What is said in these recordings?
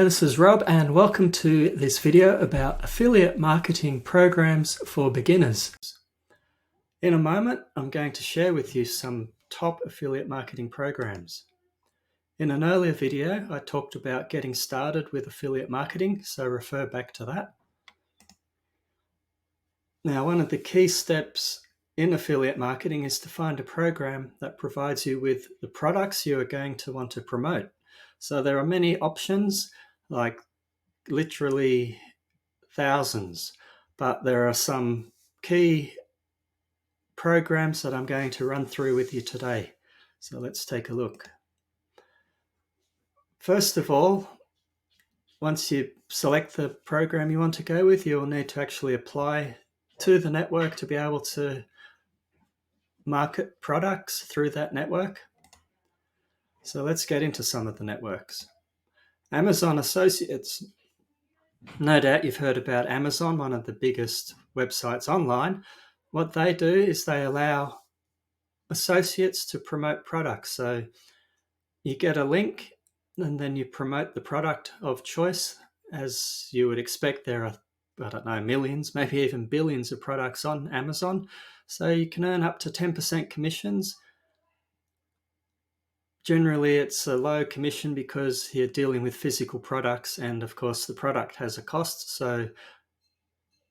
This is Rob and welcome to this video about affiliate marketing programs for beginners. In a moment, I'm going to share with you some top affiliate marketing programs. In an earlier video, I talked about getting started with affiliate marketing, so refer back to that. Now, one of the key steps in affiliate marketing is to find a program that provides you with the products you are going to want to promote. So there are many options, like literally thousands, but there are some key programs that I'm going to run through with you today. So let's take a look. First of all, once you select the program you want to go with, you'll need to actually apply to the network to be able to market products through that network. So let's get into some of the networks. Amazon Associates. No doubt you've heard about Amazon, one of the biggest websites online. What they do is they allow associates to promote products. So you get a link and then you promote the product of choice. As you would expect, there are, I don't know, millions, maybe even billions of products on Amazon. So you can earn up to 10% commissions. Generally, it's a low commission because you're dealing with physical products, and of course the product has a cost, so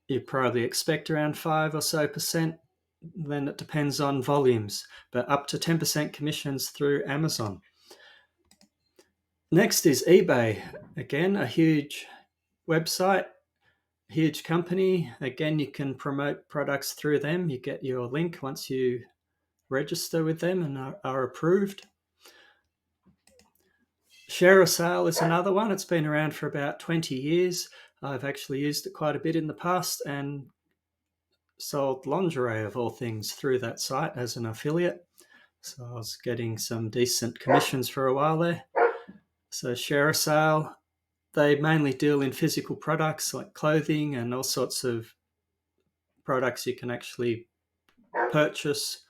you probably expect around 5% or so. Then it depends on volumes, but up to 10% commissions through Amazon. Next is eBay. Again, a huge website, huge company. Again, you can promote products through them. You get your link once you register with them and are approved. ShareASale is another one. It's been around for about 20 years. I've actually used it quite a bit in the past and sold lingerie, of all things, through that site as an affiliate. So I was getting some decent commissions for a while there. So ShareASale, they mainly deal in physical products like clothing and all sorts of products you can actually purchase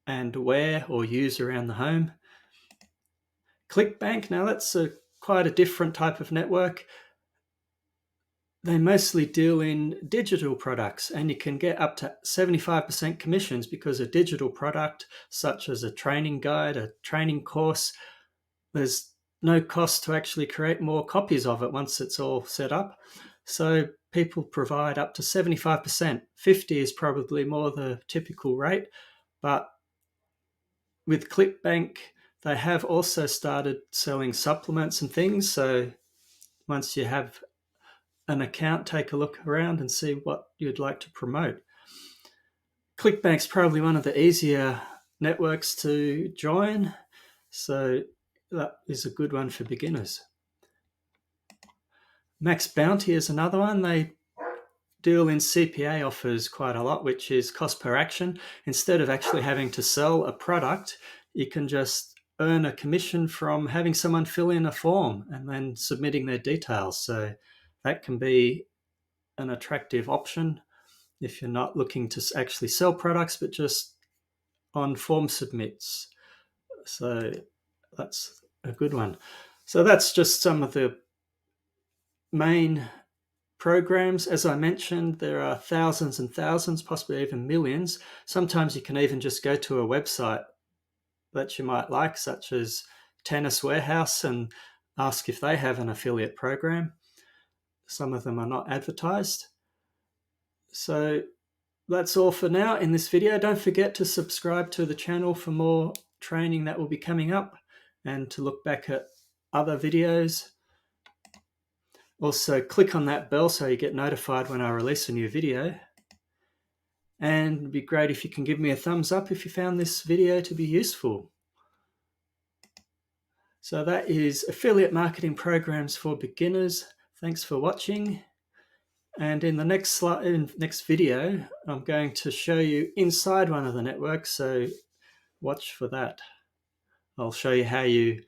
and wear or use around the home. Clickbank, now that's quite a different type of network. They mostly deal in digital products, and you can get up to 75% commissions because a digital product, such as a training guide, a training course, there's no cost to actually create more copies of it once it's all set up. So people provide up to 75%. 50 is probably more the typical rate, but with Clickbank, they have also started selling supplements and things. So once you have an account, take a look around and see what you'd like to promote. Clickbank's probably one of the easier networks to join, so that is a good one for beginners. MaxBounty is another one. They deal in CPA offers quite a lot, which is cost per action. Instead of actually having to sell a product, you can just earn a commission from having someone fill in a form and then submitting their details. So that can be an attractive option if you're not looking to actually sell products, but just on form submits. So that's a good one. So that's just some of the main programs. As I mentioned, there are thousands and thousands, possibly even millions. Sometimes you can even just go to a website that you might like, such as Tennis Warehouse, and ask if they have an affiliate program. Some of them are not advertised. So that's all for now in this video. Don't forget to subscribe to the channel for more training that will be coming up, and to look back at other videos. Also, click on that bell so you get notified when I release a new video. And it'd be great if you can give me a thumbs up if you found this video to be useful. So that is affiliate marketing programs for beginners. Thanks for watching. And in the next video, I'm going to show you inside one of the networks, so watch for that. I'll show you how you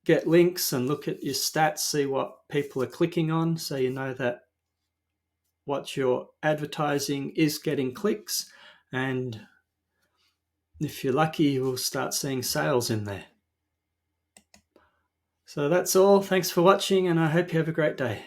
get links and look at your stats, see what people are clicking on, so you know that what you're advertising is getting clicks, and if you're lucky, you will start seeing sales in there. So that's all. Thanks for watching, and I hope you have a great day.